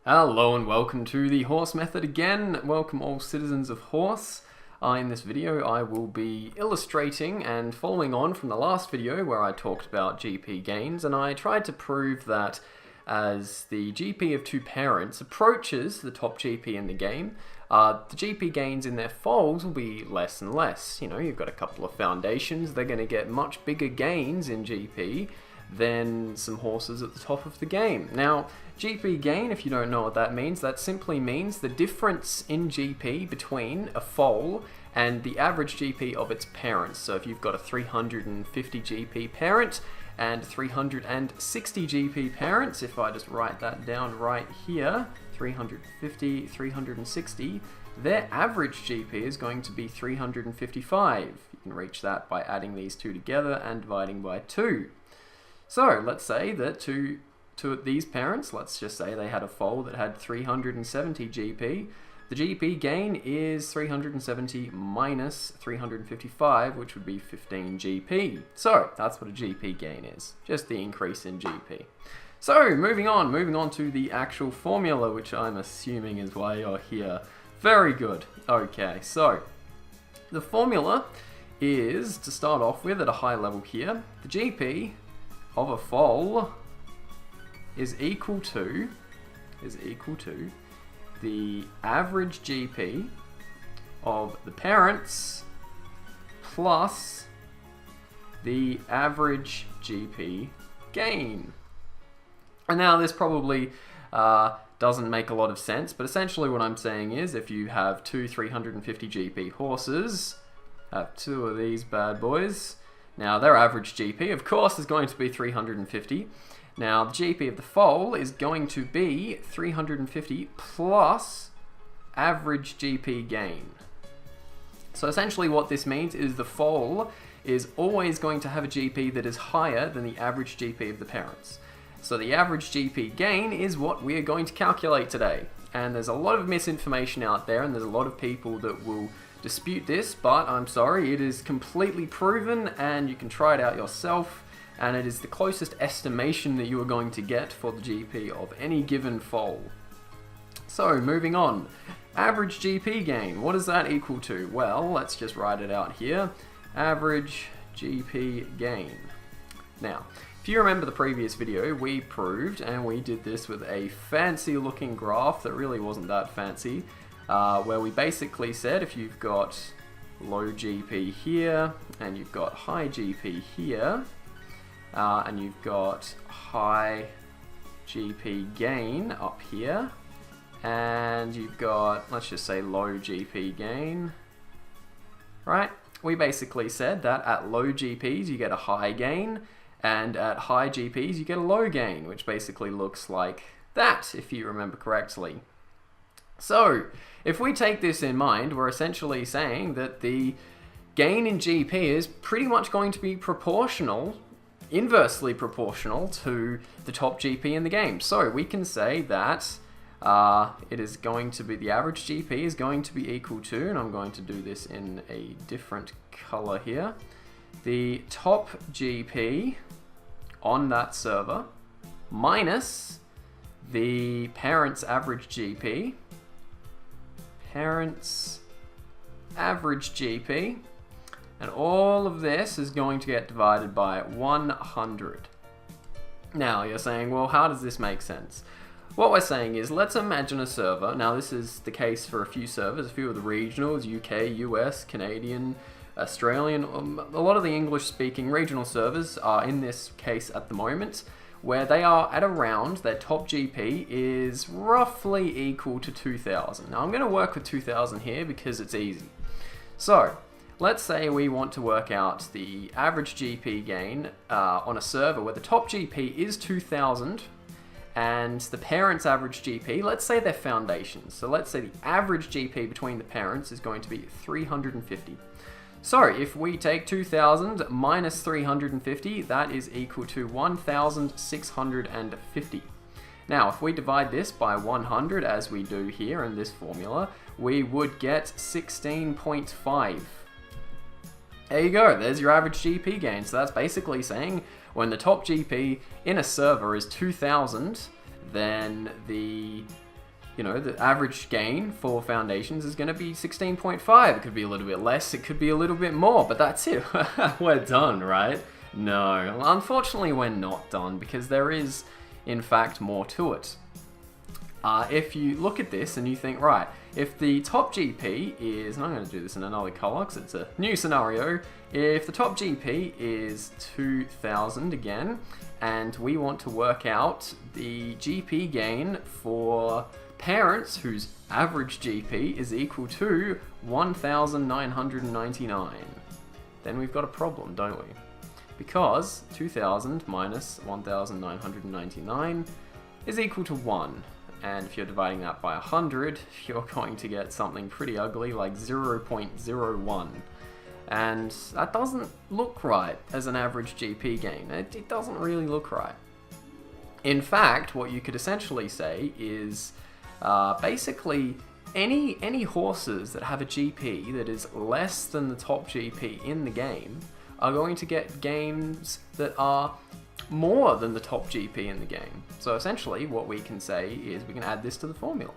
Hello and welcome to the Howrse method again. Welcome all citizens of Howrse. In this video I will be illustrating and following on from the last video where I talked about GP gains, and I tried to prove that as the GP of two parents approaches the top GP in the game, the GP gains in their foals will be less and less. You know, you've got a couple of foundations, they're going to get much bigger gains in GP than some horses at the top of the game. Now, GP gain, if you don't know what that means, that simply means the difference in GP between a foal and the average GP of its parents. So if you've got a 350 GP parent and 360 GP parents, if I just write that down right here, 350, 360, their average GP is going to be 355. You can reach that by adding these two together and dividing by 2. So let's say that to these parents, let's just say they had a foal that had 370 GP. The GP gain is 370 minus 355, which would be 15 GP. So that's what a GP gain is, just the increase in GP. So moving on to the actual formula, which I'm assuming is why you're here. Very good. Okay, so the formula is, to start off with at a high level here, the GP of a foal is equal to the average GP of the parents plus the average GP gain. And now this probably doesn't make a lot of sense, but essentially what I'm saying is if you have two 350 GP horses, have two of these bad boys. Now their average GP, of course, is going to be 350. Now the GP of the foal is going to be 350 plus average GP gain. So essentially what this means is the foal is always going to have a GP that is higher than the average GP of the parents. So the average GP gain is what we are going to calculate today. And there's a lot of misinformation out there, and there's a lot of people that will dispute this, but I'm sorry, it is completely proven and you can try it out yourself, and it is the closest estimation that you are going to get for the GP of any given foal. So moving on, average GP gain, what does that equal to? Well, let's just write it out here, average GP gain. Now, if you remember the previous video, we proved, and we did this with a fancy looking graph that really wasn't that fancy, where we basically said if you've got low GP here, and you've got high GP here, and you've got high GP gain up here, and you've got, let's just say, low GP gain, right? We basically said that at low GPs you get a high gain, and at high GPs you get a low gain, which basically looks like that, if you remember correctly. So, if we take this in mind, we're essentially saying that the gain in GP is pretty much going to be proportional, inversely proportional to the top GP in the game. So, we can say that it is going to be, the average GP is going to be equal to, and I'm going to do this in a different color here, the top GP on that server minus the parent's average GP, parent's average GP, and all of this is going to get divided by 100. Now you're saying, well, how does this make sense? What we're saying is, let's imagine a server. Now this is the case for a few servers, a few of the regionals, UK, US, Canadian, Australian, a lot of the English-speaking regional servers are in this case at the moment, where they are at around, their top GP is roughly equal to 2,000. Now I'm going to work with 2,000 here because it's easy. So, let's say we want to work out the average GP gain on a server where the top GP is 2,000 and the parents' average GP, let's say they're foundations. So let's say the average GP between the parents is going to be 350. So if we take 2,000 minus 350, that is equal to 1,650. Now, if we divide this by 100, as we do here in this formula, we would get 16.5. There you go, there's your average GP gain. So that's basically saying when the top GP in a server is 2,000, then the you know, the average gain for foundations is going to be 16.5. It could be a little bit less, it could be a little bit more, but that's it. We're done, right? No, unfortunately we're not done, because there is, in fact, more to it. If you look at this and you think, right, if the top GP is, and I'm going to do this in another color because it's a new scenario, if the top GP is 2000 again, and we want to work out the GP gain for parents whose average GP is equal to 1999, then we've got a problem, don't we? Because 2000 minus 1999 is equal to 1. And if you're dividing that by 100, you're going to get something pretty ugly like 0.01. And that doesn't look right as an average GP gain. It doesn't really look right. In fact, what you could essentially say is basically any horses that have a GP that is less than the top GP in the game are going to get gains that are more than the top GP in the game. So essentially what we can say is we can add this to the formula.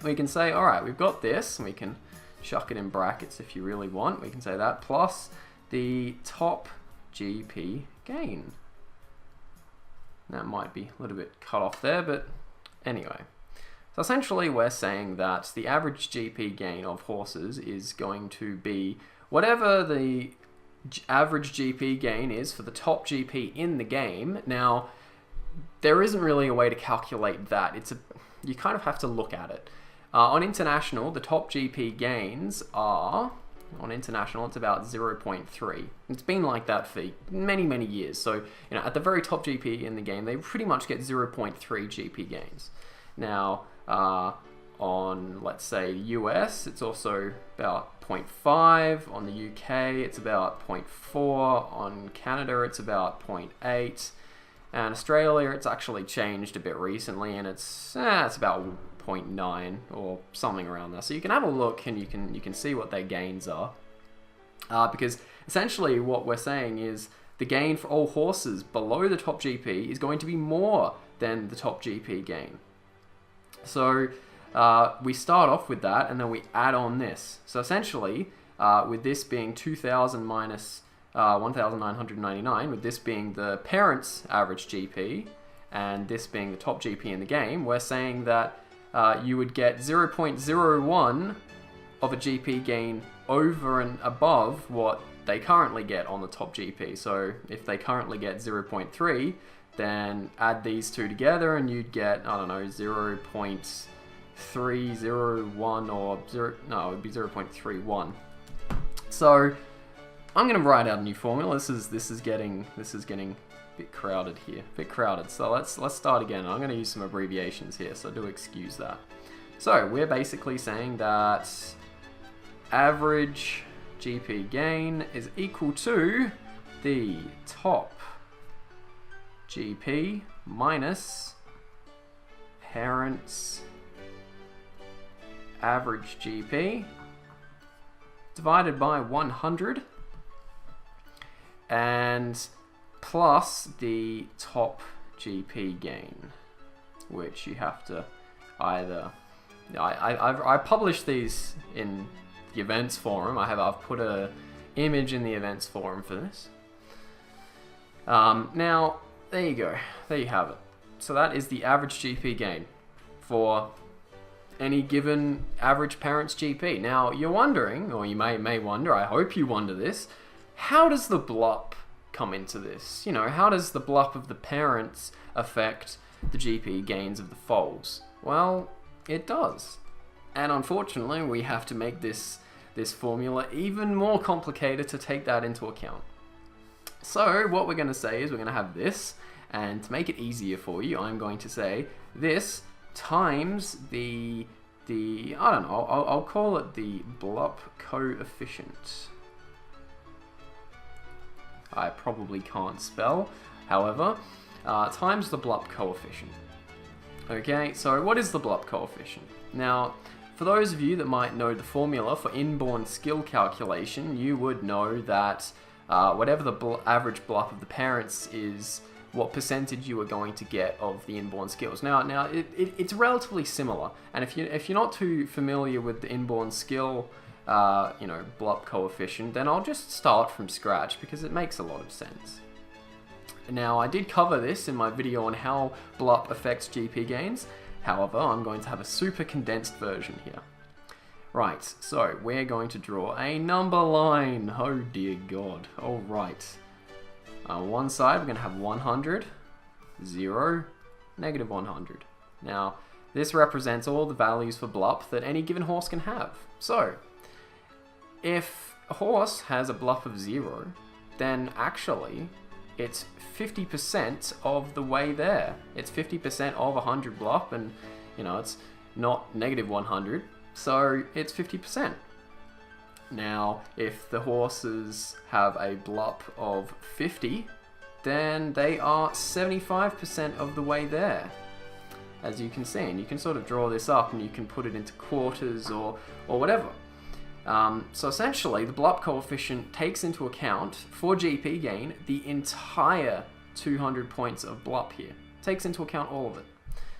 We can say, alright, we've got this, and we can chuck it in brackets if you really want. We can say that plus the top GP gain. That might be a little bit cut off there, but anyway. So essentially we're saying that the average GP gain of horses is going to be whatever the average GP gain is for the top GP in the game. Now, there isn't really a way to calculate that. You kind of have to look at it. On International, the top GP gains are, on International, it's about 0.3. It's been like that for many, many years. So, you know, at the very top GP in the game, they pretty much get 0.3 GP gains. Now, on, let's say, US, it's also about 0.5. On the UK, it's about 0.4. On Canada, it's about 0.8. And Australia, it's actually changed a bit recently, and it's about 0.9 or something around there. So you can have a look, and you can see what their gains are. Because essentially what we're saying is the gain for all horses below the top GP is going to be more than the top GP gain. So we start off with that, and then we add on this. So essentially, with this being 2000 minus 1999, with this being the parent's average GP, and this being the top GP in the game, we're saying that you would get 0.01 of a GP gain over and above what they currently get on the top GP. So if they currently get 0.3, then add these two together and you'd get, I don't know, 0.301 or it would be 0.31. So I'm going to write out a new formula. This is getting a bit crowded here, So let's start again. I'm going to use some abbreviations here, so do excuse that. So we're basically saying that average GP gain is equal to the top GP minus parent's average GP divided by 100 and plus the top GP gain, which you have to either... I published these in the events forum. I've put a image in the events forum for this. Now, there you go. There you have it. So that is the average GP gain for any given average parent's GP. Now, you're wondering, or you may wonder, I hope you wonder this, how does the BLUP come into this? You know, how does the BLUP of the parents affect the GP gains of the foals? Well, it does. And unfortunately, we have to make this formula even more complicated to take that into account. So what we're going to say is we're going to have this, and to make it easier for you, I'm going to say this times the I don't know, I'll call it the BLUP coefficient. I probably can't spell, however, times the BLUP coefficient. Okay, so what is the BLUP coefficient? Now, for those of you that might know the formula for inborn skill calculation, you would know that whatever the average BLUP of the parents is what percentage you are going to get of the inborn skills. Now it's relatively similar, and if you're not too familiar with the inborn skill, BLUP coefficient, then I'll just start from scratch because it makes a lot of sense. Now, I did cover this in my video on how BLUP affects GP gains. However, I'm going to have a super condensed version here. Right, so we're going to draw a number line. Oh dear God. All right. On one side, we're going to have 100, 0, negative 100. Now, this represents all the values for BLUP that any given horse can have. So, if a horse has a BLUP of 0, then actually it's 50% of the way there. It's 50% of 100 BLUP, and it's not negative 100, so it's 50%. Now, if the horses have a BLUP of 50, then they are 75% of the way there, as you can see. And you can sort of draw this up and you can put it into quarters or whatever. So essentially, the BLUP coefficient takes into account, for GP gain, the entire 200 points of BLUP here. Takes into account all of it.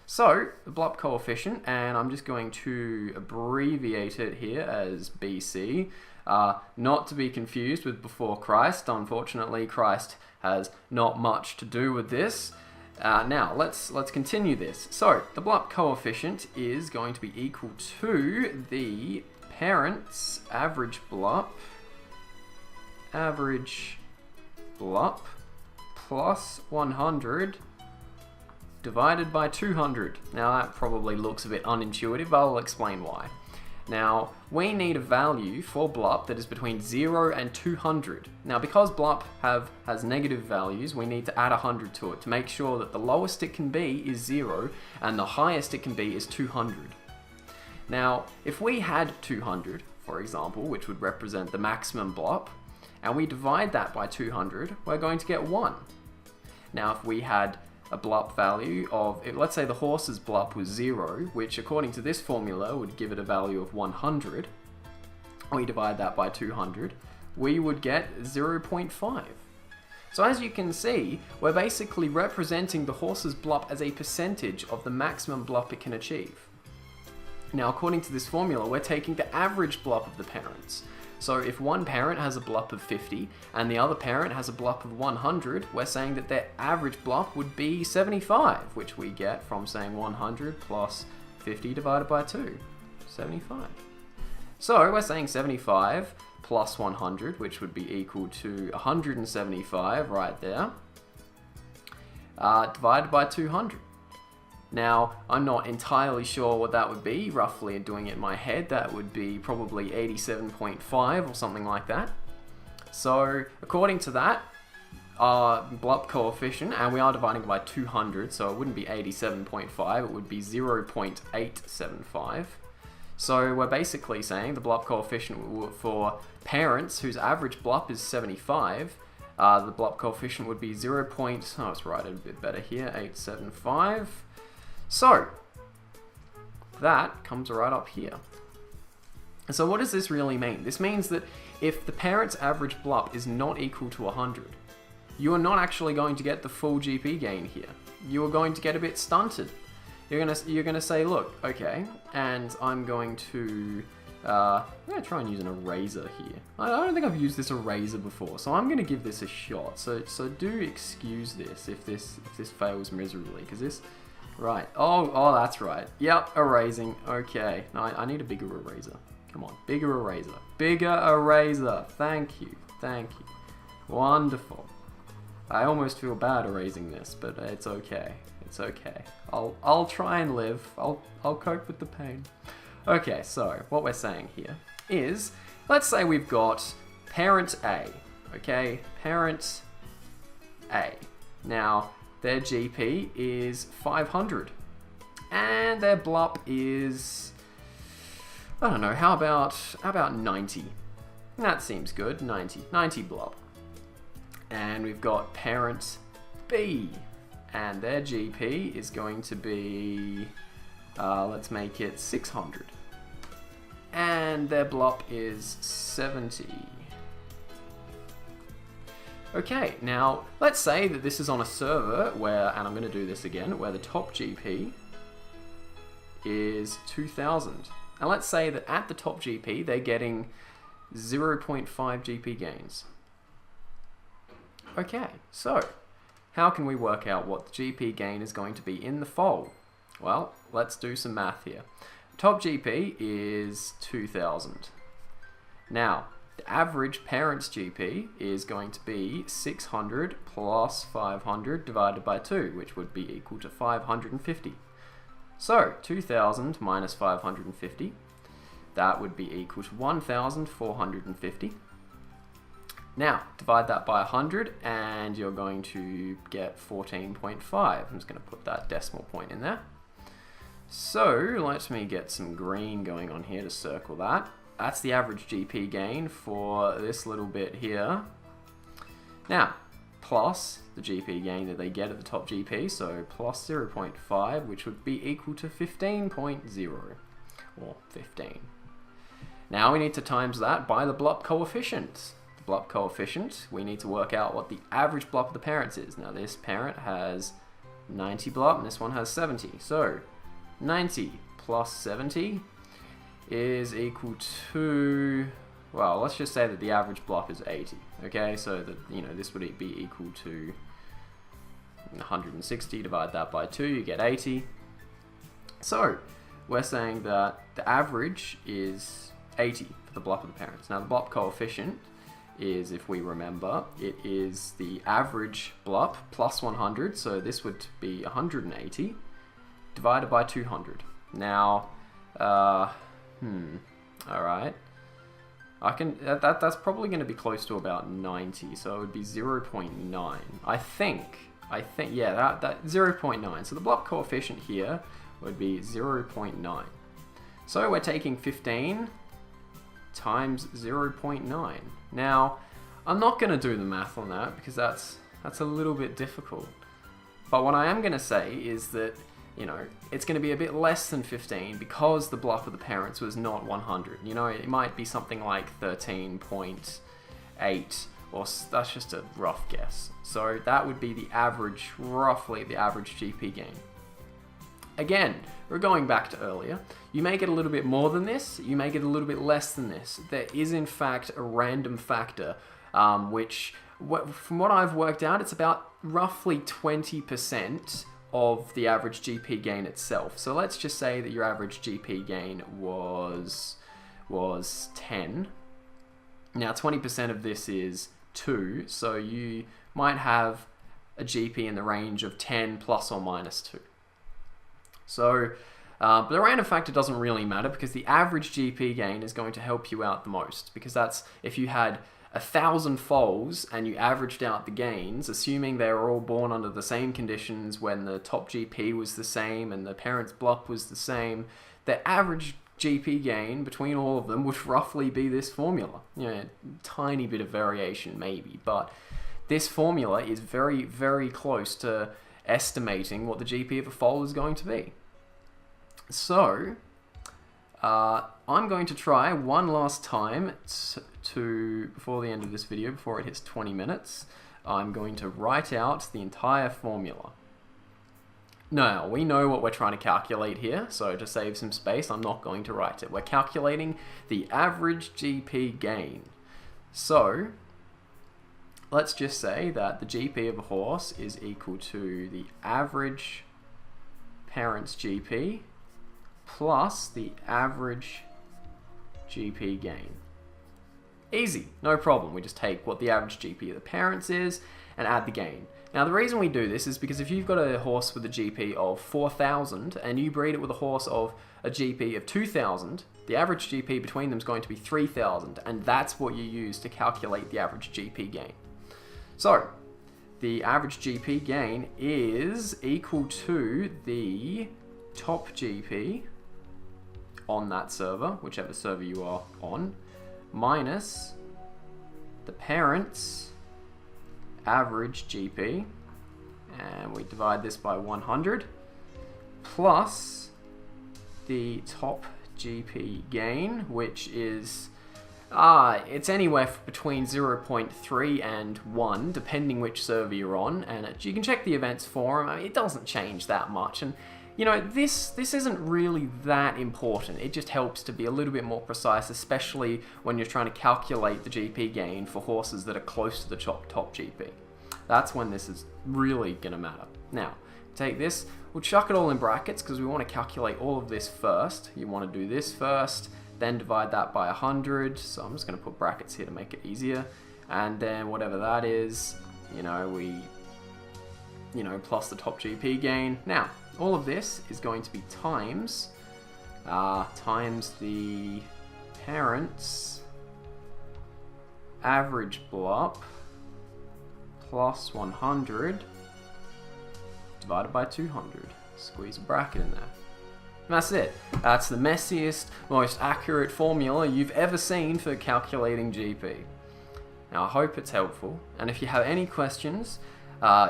So, the BLUP coefficient, and I'm just going to abbreviate it here as BC, not to be confused with before Christ. Unfortunately, Christ has not much to do with this. Now, let's continue this. So, the BLUP coefficient is going to be equal to the parent's average BLUP plus 100 divided by 200. Now that probably looks a bit unintuitive, but I'll explain why. Now, we need a value for BLUP that is between 0 and 200. Now, because BLUP has negative values, we need to add 100 to it to make sure that the lowest it can be is 0 and the highest it can be is 200. Now, if we had 200, for example, which would represent the maximum BLUP, and we divide that by 200, we're going to get 1. Now, if we had a BLUP value of, let's say the horse's BLUP was 0, which according to this formula would give it a value of 100, we divide that by 200, we would get 0.5. So as you can see, we're basically representing the horse's BLUP as a percentage of the maximum BLUP it can achieve. Now, according to this formula, we're taking the average BLUP of the parents. So if one parent has a BLUP of 50 and the other parent has a BLUP of 100, we're saying that their average BLUP would be 75, which we get from saying 100 plus 50 divided by 2, 75. So we're saying 75 plus 100, which would be equal to 175 right there, divided by 200. Now, I'm not entirely sure what that would be, roughly doing it in my head, that would be probably 87.5 or something like that. So, according to that, our BLUP coefficient, and we are dividing by 200, so it wouldn't be 87.5, it would be 0.875. So, we're basically saying the BLUP coefficient for parents whose average BLUP is 75, the BLUP coefficient would be 0. Let's write it a bit better here, 875. So, that comes right up here. So what does this really mean? This means that if the parent's average BLUP is not equal to 100, you are not actually going to get the full GP gain here. You are going to get a bit stunted. You're gonna say, look, okay, and I'm going to try and use an eraser here. I don't think I've used this eraser before, so I'm gonna give this a shot. So do excuse this if this fails miserably, because this. Right. Oh, that's right. Yep, erasing. Okay. No, I need a bigger eraser. Come on, bigger eraser. Bigger eraser. Thank you. Thank you. Wonderful. I almost feel bad erasing this, but it's okay. It's okay. I'll try and live. I'll cope with the pain. Okay, so what we're saying here is, let's say we've got parent A. Okay, parent A. Now, their GP is 500, and their BLUP is, I don't know, how about 90? That seems good, 90 BLUP. And we've got parent B, and their GP is going to be, let's make it 600. And their BLUP is 70. Okay, now let's say that this is on a server where, and I'm going to do this again, where the top GP is 2000. And let's say that at the top GP they're getting 0.5 GP gains. Okay, so how can we work out what the GP gain is going to be in the fold? Well, let's do some math here. Top GP is 2000. Now, the average parent's GP is going to be 600 plus 500 divided by 2, which would be equal to 550. So, 2000 minus 550, that would be equal to 1450. Now, divide that by 100 and you're going to get 14.5. I'm just going to put that decimal point in there. So, let me get some green going on here to circle that. That's the average GP gain for this little bit here. Now, plus the GP gain that they get at the top GP, so plus 0.5, which would be equal to 15.0, or 15. Now we need to times that by the BLUP coefficient. The BLUP coefficient, we need to work out what the average BLUP of the parents is. Now this parent has 90 BLUP, and this one has 70. So 90 plus 70 is equal to, well, let's just say that the average BLUP is 80. Okay, so that, you know, this would be equal to 160, divide that by 2, you get 80. So we're saying that the average is 80 for the BLUP of the parents. Now the BLUP coefficient is, if we remember, it is the average BLUP plus 100, so this would be 180 divided by 200. Now, alright. I can, that's probably going to be close to about 90, so it would be 0.9. I think, yeah, that 0.9. So the BLUP coefficient here would be 0.9. So we're taking 15 times 0.9. Now, I'm not going to do the math on that because that's a little bit difficult. But what I am going to say is that, you know, it's going to be a bit less than 15 because the BLUP of the parents was not 100. You know, it might be something like 13.8, or that's just a rough guess. So that would be the average, roughly the average GP gain. Again, we're going back to earlier. You may get a little bit more than this, you may get a little bit less than this. There is in fact a random factor, which, from what I've worked out, it's about roughly 20% of the average GP gain itself. So let's just say that your average GP gain was 10. Now 20% of this is 2, so you might have a GP in the range of 10 plus or minus 2. So but the random factor doesn't really matter because the average GP gain is going to help you out the most, because that's if you had 1,000 foals and you averaged out the gains, assuming they were all born under the same conditions when the top GP was the same and the parent's BLUP was the same, the average GP gain between all of them would roughly be this formula. You know, a tiny bit of variation maybe, but this formula is very, very close to estimating what the GP of a foal is going to be. So, I'm going to try one last time before the end of this video, before it hits 20 minutes, I'm going to write out the entire formula. Now, we know what we're trying to calculate here, so to save some space, I'm not going to write it. We're calculating the average GP gain. So, let's just say that the GP of a horse is equal to the average parent's GP plus the average GP gain. Easy, no problem. We just take what the average GP of the parents is and add the gain. Now the reason we do this is because if you've got a horse with a GP of 4,000 and you breed it with a horse of a GP of 2,000, the average GP between them is going to be 3,000, and that's what you use to calculate the average GP gain. So, the average GP gain is equal to the top GP on that server, whichever server you are on, minus the parent's average GP, and we divide this by 100, plus the top GP gain, which is It's anywhere between 0.3 and 1, depending which server you're on, and you can check the events forum. I mean, it doesn't change that much, and you know, this isn't really that important. It just helps to be a little bit more precise, especially when you're trying to calculate the GP gain for horses that are close to the top GP. That's when this is really going to matter. Now, take this, we'll chuck it all in brackets because we want to calculate all of this first. You want to do this first, then divide that by 100. So I'm just going to put brackets here to make it easier. And then whatever that is, plus the top GP gain. Now, all of this is going to be times the parent's average blop plus 100 divided by 200. Squeeze a bracket in there. And that's it. That's the messiest, most accurate formula you've ever seen for calculating GP. Now, I hope it's helpful, and if you have any questions,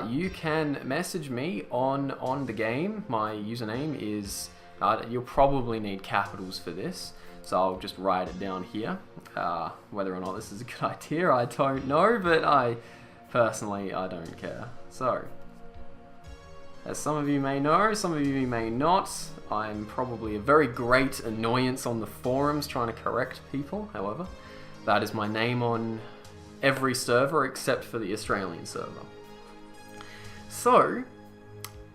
you can message me on the game. My username is, you'll probably need capitals for this, so I'll just write it down here. Whether or not this is a good idea, I don't know, but I don't care. So, as some of you may know, some of you may not, I'm probably a very great annoyance on the forums trying to correct people. However, that is my name on every server except for the Australian server. So,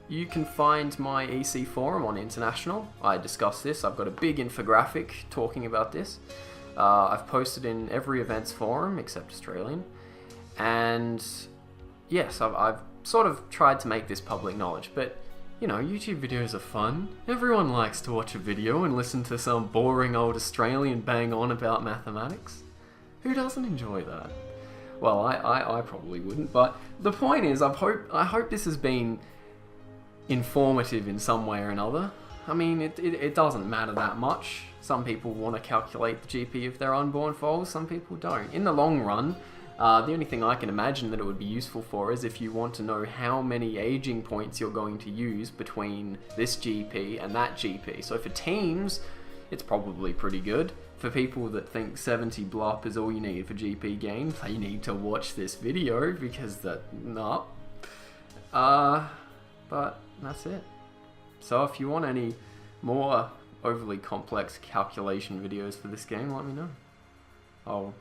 you can find my EC forum on International. I discuss this. I've got a big infographic talking about this. I've posted in every events forum except Australian. And yes, I've sort of tried to make this public knowledge, but you know, YouTube videos are fun. Everyone likes to watch a video and listen to some boring old Australian bang on about mathematics. Who doesn't enjoy that? Well, I probably wouldn't, but the point is, I hope this has been informative in some way or another. I mean, it doesn't matter that much. Some people want to calculate the GP of their unborn foals, some people don't. In the long run, the only thing I can imagine that it would be useful for is if you want to know how many aging points you're going to use between this GP and that GP. So for teams, it's probably pretty good. For people that think 70 blop is all you need for GP gain, they need to watch this video because but that's it. So if you want any more overly complex calculation videos for this game, let me know. I'll,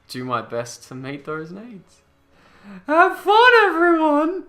do my best to meet those needs. Have fun, everyone!